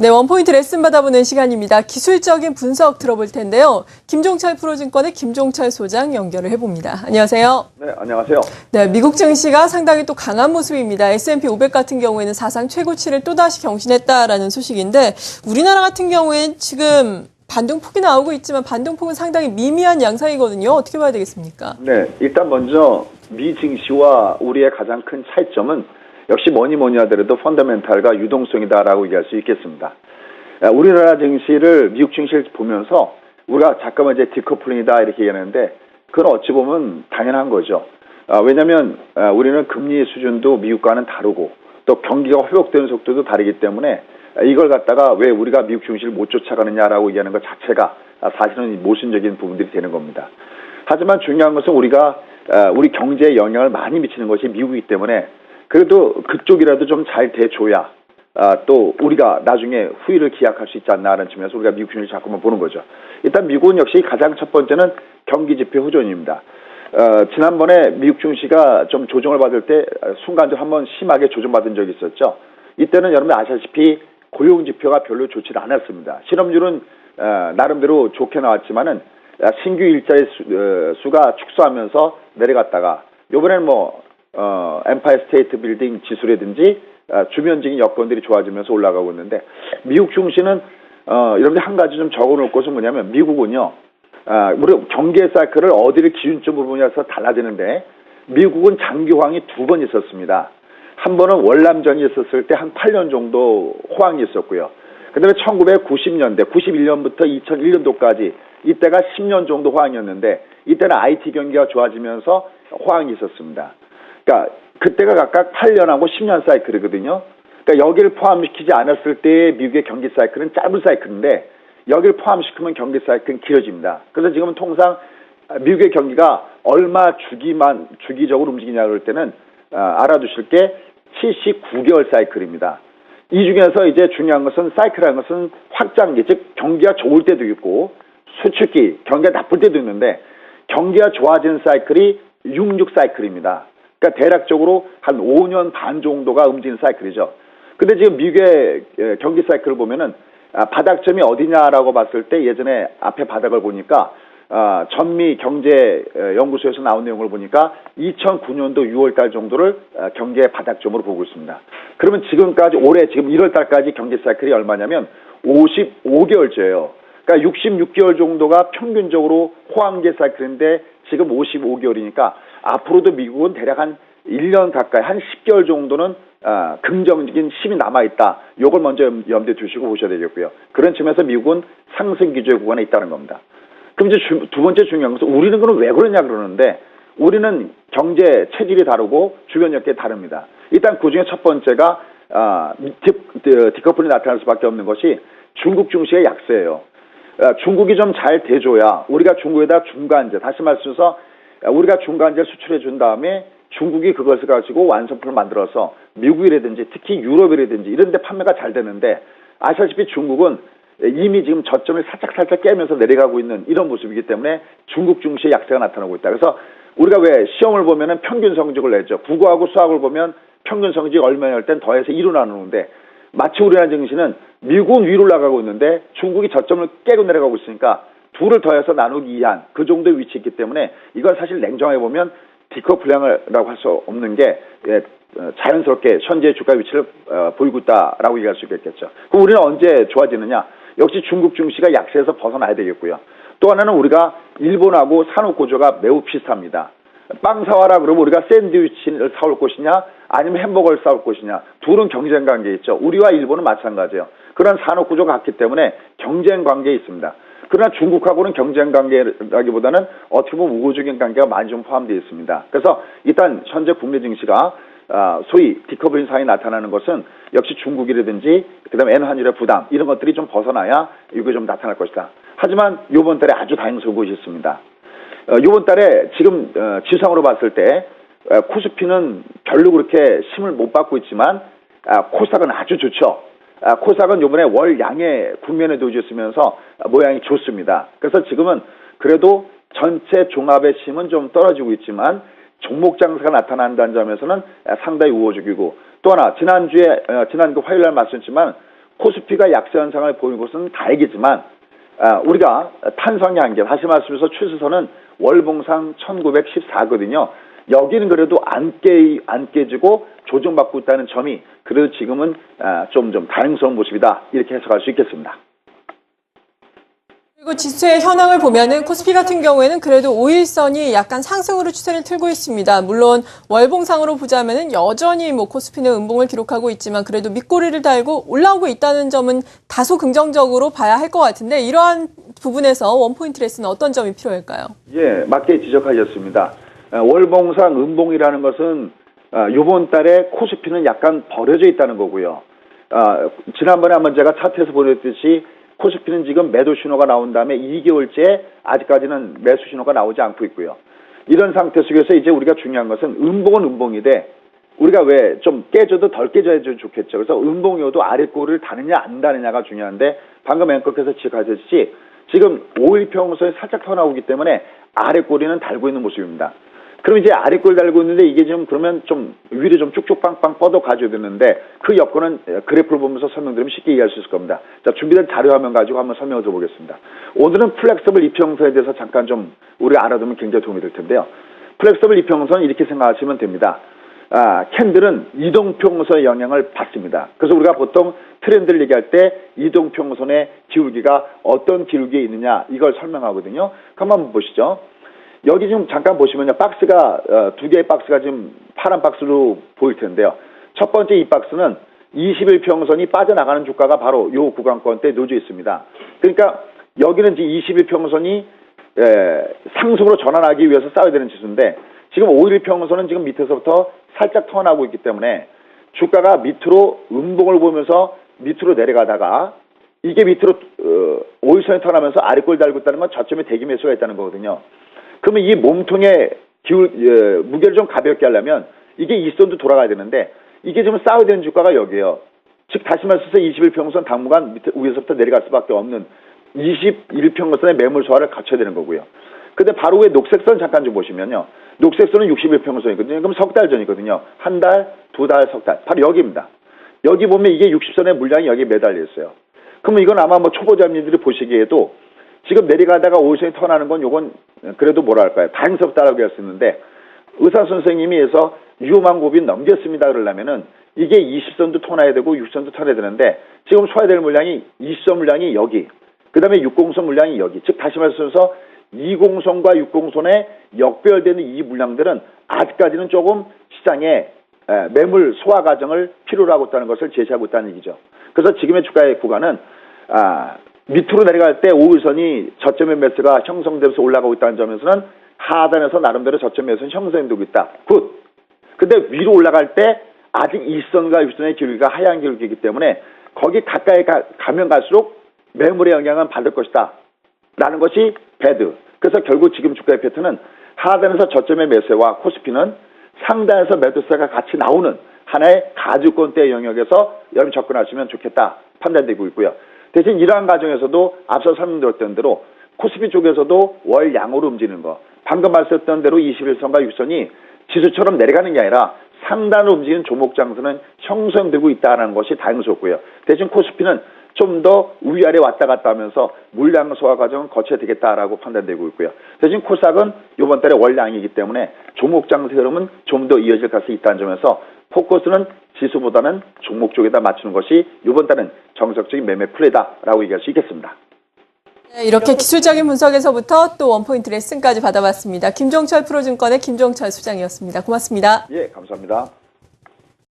네, 원포인트 레슨 받아보는 시간입니다. 기술적인 분석 들어볼 텐데요. 김종철 프로증권의 김종철 소장 연결을 해봅니다. 안녕하세요. 네, 안녕하세요. 네, 미국 증시가 상당히 또 강한 모습입니다. S&P 500 같은 경우에는 사상 최고치를 또다시 경신했다라는 소식인데 우리나라 같은 경우엔 지금 반등폭이 나오고 있지만 반등폭은 상당히 미미한 양상이거든요. 어떻게 봐야 되겠습니까? 네, 일단 먼저 미 증시와 우리의 가장 큰 차이점은 역시 뭐니 하더라도 펀더멘탈과 유동성이다라고 얘기할 수 있겠습니다. 우리나라 증시를 미국 증시를 보면서 우리가 잠깐만 이제 디커플링이다 이렇게 얘기하는데 그건 어찌 보면 당연한 거죠. 왜냐하면 우리는 금리 수준도 미국과는 다르고 또 경기가 회복되는 속도도 다르기 때문에 이걸 갖다가 왜 우리가 미국 증시를 못 쫓아가느냐라고 얘기하는 것 자체가 사실은 모순적인 부분들이 되는 겁니다. 하지만 중요한 것은 우리가 우리 경제에 영향을 많이 미치는 것이 미국이기 때문에 그래도 그쪽이라도 좀 잘 돼줘야 또 우리가 나중에 후일을 기약할 수 있지 않나라는 측면에서 우리가 미국 증시를 자꾸만 보는 거죠. 일단 미국은 역시 가장 첫 번째는 경기지표 호전입니다. 지난번에 미국 증시가 좀 조정을 받을 때 순간적으로 한번 심하게 조정받은 적이 있었죠. 이때는 여러분 아시다시피 고용지표가 별로 좋지 않았습니다. 실업률은 나름대로 좋게 나왔지만은 신규 일자리 수가 축소하면서 내려갔다가 이번에는 엠파이어 스테이트 빌딩 지수라든지 주변적인 여건들이 좋아지면서 올라가고 있는데 미국 증시는 여러분들 한 가지 좀 적어놓을 것은 뭐냐면 미국은요 우리 경제 사이클을 어디를 기준점으로 보냐서 달라지는데 미국은 장기호황이 두 번 있었습니다. 한 번은 월남전이 있었을 때 한 8년 정도 호황이 있었고요. 그 다음에 1990년대, 91년부터 2001년도까지 이때가 10년 정도 호황이었는데 이때는 IT 경기가 좋아지면서 호황이 있었습니다. 그러니까 그때가 각각 8년하고 10년 사이클이거든요. 그러니까 여기를 포함시키지 않았을 때 미국의 경기 사이클은 짧은 사이클인데 여기를 포함시키면 경기 사이클은 길어집니다. 그래서 지금은 통상 미국의 경기가 얼마 주기적으로 움직이냐 그럴 때는 알아두실 게 79개월 사이클입니다. 이 중에서 이제 중요한 것은 사이클이라는 것은 확장기, 즉 경기가 좋을 때도 있고 수축기, 경기가 나쁠 때도 있는데 경기가 좋아지는 사이클이 66 사이클입니다. 그러니까 대략적으로 한 5년 반 정도가 움직이는 사이클이죠. 근데 지금 미국의 경기 사이클을 보면은 바닥점이 어디냐라고 봤을 때 예전에 앞에 바닥을 보니까 전미 경제 연구소에서 나온 내용을 보니까 2009년도 6월달 정도를 경기의 바닥점으로 보고 있습니다. 그러면 지금까지 올해 지금 1월달까지 경기 사이클이 얼마냐면 55개월째예요. 그러니까 66개월 정도가 평균적으로 호황기 사이클인데 지금 55개월이니까 앞으로도 미국은 대략 한 1년 가까이 한 10개월 정도는 긍정적인 힘이 남아있다. 이걸 먼저 염두에 두시고 보셔야 되겠고요. 그런 측면에서 미국은 상승 기조의 구간에 있다는 겁니다. 그럼 이제 두 번째 중요한 것은 우리는 그럼 왜 그러냐 그러는데 우리는 경제 체질이 다르고 주변 여건이 다릅니다. 일단 그중에 첫 번째가 디커플이 나타날 수밖에 없는 것이 중국 증시의 약세예요. 중국이 좀 잘 돼줘야 우리가 중국에다 중간재, 다시 말해서 우리가 중간재를 수출해 준 다음에 중국이 그것을 가지고 완성품을 만들어서 미국이라든지 특히 유럽이라든지 이런 데 판매가 잘 되는데 아시다시피 중국은 이미 지금 저점을 살짝 깨면서 내려가고 있는 이런 모습이기 때문에 중국 증시의 약세가 나타나고 있다. 그래서 우리가 왜 시험을 보면은 평균 성적을 내죠. 국어하고 수학을 보면 평균 성적이 얼마일 땐 더해서 2로 나누는데 마치 우리나라 증시는 미국은 위로 올라가고 있는데 중국이 저점을 깨고 내려가고 있으니까 둘을 더해서 나누기 2한 그 정도의 위치에 있기 때문에 이건 사실 냉정하게 보면 디커플링이라고 할 수 없는 게 자연스럽게 현재 주가 위치를 보이고 있다라고 얘기할 수 있겠죠. 그럼 우리는 언제 좋아지느냐? 역시 중국 증시가 약세에서 벗어나야 되겠고요. 또 하나는 우리가 일본하고 산업 구조가 매우 비슷합니다. 빵 사와라 그러면 우리가 샌드위치를 사올 것이냐 아니면 햄버거를 사올 것이냐 둘은 경쟁 관계에 있죠. 우리와 일본은 마찬가지예요. 그런 산업 구조가 같기 때문에 경쟁 관계에 있습니다. 그러나 중국하고는 경쟁 관계라기보다는 어떻게 보면 우호적인 관계가 많이 좀 포함되어 있습니다. 그래서 일단 현재 국내 증시가 소위 디커플링 상황이 나타나는 것은 역시 중국이라든지 그다음에 엔한율의 부담 이런 것들이 좀 벗어나야 이게 좀 나타날 것이다. 하지만 이번 달에 아주 다행스러운 것이 있습니다. 이번 달에 지금 지상으로 봤을 때 코스피는 별로 그렇게 힘을 못 받고 있지만 코스닥은 아주 좋죠. 코스닥은 이번에 월 양의 국면에 놓여있으면서 모양이 좋습니다. 그래서 지금은 그래도 전체 종합의 힘은 좀 떨어지고 있지만 종목 장세가 나타난다는 점에서는 상당히 우호적이고 또 하나 지난주 화요일 날 말씀드렸지만 코스피가 약세 현상을 보이는 것은 다행이지만 우리가 탄성의 한계, 다시 말씀해서 추세선은 월봉상 1914거든요. 여기는 그래도 안 깨지고 조정받고 있다는 점이 그래도 지금은 좀 다행스러운 모습이다. 이렇게 해석할 수 있겠습니다. 그리고 지수의 현황을 보면은 코스피 같은 경우에는 그래도 5일선이 약간 상승으로 추세를 틀고 있습니다. 물론 월봉상으로 보자면은 여전히 코스피는 음봉을 기록하고 있지만 그래도 밑꼬리를 달고 올라오고 있다는 점은 다소 긍정적으로 봐야 할 것 같은데 이러한 부분에서 원포인트 레슨은 어떤 점이 필요할까요? 예, 맞게 지적하셨습니다. 월봉상 음봉이라는 것은 이번 달에 코스피는 약간 버려져 있다는 거고요. 지난번에 한번 제가 차트에서 보냈듯이 코스피는 지금 매도 신호가 나온 다음에 2개월째 아직까지는 매수 신호가 나오지 않고 있고요. 이런 상태 속에서 이제 우리가 중요한 것은 음봉은 음봉인데 우리가 왜 좀 깨져도 덜 깨져야 좋겠죠. 그래서 음봉이어도 아랫꼬리를 다느냐 안 다느냐가 중요한데 방금 앵커께서 지적하셨듯이 지금 5일 평선에 살짝 터 나오기 때문에 아랫꼬리는 달고 있는 모습입니다. 그럼 이제 아랫골 달고 있는데 이게 지금 그러면 좀 위로 좀 쭉쭉 빵빵 뻗어 가져야 되는데 그 여건은 그래프를 보면서 설명드리면 쉽게 이해할 수 있을 겁니다. 자, 준비된 자료 화면 가지고 한번 설명을 드려보겠습니다. 오늘은 플렉서블 이평선에 대해서 잠깐 좀 우리가 알아두면 굉장히 도움이 될 텐데요. 플렉서블 이평선 이렇게 생각하시면 됩니다. 캔들은 이동평선의 영향을 받습니다. 그래서 우리가 보통 트렌드를 얘기할 때 이동평선의 기울기가 어떤 기울기에 있느냐 이걸 설명하거든요. 한번 보시죠. 여기 지금 잠깐 보시면요. 박스가, 두 개의 박스가 지금 파란 박스로 보일 텐데요. 첫 번째 이 박스는 20일 평선이 빠져나가는 주가가 바로 요 구간권대에 놓여져 있습니다. 그러니까 여기는 이제 20일 평선이, 상승으로 전환하기 위해서 싸워야 되는 지수인데 지금 5일 평선은 지금 밑에서부터 살짝 턴하고 있기 때문에 주가가 밑으로 음봉을 보면서 밑으로 내려가다가 이게 밑으로, 5일선에 턴하면서 아랫골 달고 있다는 건 저점에 대기 매수가 있다는 거거든요. 그러면 이 몸통의 무게를 좀 가볍게 하려면 이게 이선도 돌아가야 되는데 이게 지금 싸워야 되는 주가가 여기에요. 즉 다시 말해서 21평선 당분간 밑에 위에서부터 내려갈 수밖에 없는 21평선의 매물 소화를 갖춰야 되는 거고요. 근데 바로 위에 녹색선 잠깐 좀 보시면요. 녹색선은 61평선이거든요. 그럼 석 달 전이거든요. 한 달, 두 달, 석 달. 바로 여기입니다. 여기 보면 이게 60선의 물량이 여기에 매달려 있어요. 그러면 이건 아마 초보자님들이 보시기에도 지금 내려가다가 5일선이 턴하는 건 요건 그래도 뭐랄까요. 다행스럽다라고 할 수 있는데 의사 선생님이 해서 위험한 고비 넘겼습니다 그러려면은 이게 20선도 턴해야 되고 6선도 턴해야 되는데 지금 소화해야 될 물량이 20선 물량이 여기 그 다음에 60선 물량이 여기 즉 다시 말해서 20선과 60선에 역배열되는 이 물량들은 아직까지는 조금 시장에 매물 소화 과정을 필요로 하고 있다는 것을 제시하고 있다는 얘기죠. 그래서 지금의 주가의 구간은 밑으로 내려갈 때 5일선이 저점의 매수가 형성되면서 올라가고 있다는 점에서는 하단에서 나름대로 저점 매수는 형성되고 있다. 굿. 근데 위로 올라갈 때 아직 2선과 6선의 기울기가 하향 기울기이기 때문에 거기 가까이 가면 갈수록 매물의 영향은 받을 것이다. 라는 것이 배드. 그래서 결국 지금 주가의 패턴은 하단에서 저점의 매수와 코스피는 상단에서 매도세가 같이 나오는 하나의 가주권대 영역에서 여러분 접근하시면 좋겠다 판단되고 있고요. 대신 이러한 과정에서도 앞서 설명드렸던 대로 코스피 쪽에서도 월 양으로 움직이는 거 방금 말씀드렸던 대로 21선과 6선이 지수처럼 내려가는 게 아니라 상단으로 움직이는 조목 장세는 형성되고 있다는 것이 다행스럽고요. 대신 코스피는 좀 더 위아래 왔다 갔다 하면서 물량 소화 과정은 거쳐야 되겠다라고 판단되고 있고요. 대신 코스닥은 이번 달에 월량이기 때문에 종목 장세 흐름은 좀 더 이어질 가능성이 있다는 점에서 포커스는 지수보다는 종목 쪽에다 맞추는 것이 이번 달은 정석적인 매매 플레이다라고 얘기할 수 있겠습니다. 네, 이렇게 기술적인 분석에서부터 또 원포인트 레슨까지 받아봤습니다. 김종철 프로증권의 김종철 소장이었습니다. 고맙습니다. 예, 감사합니다.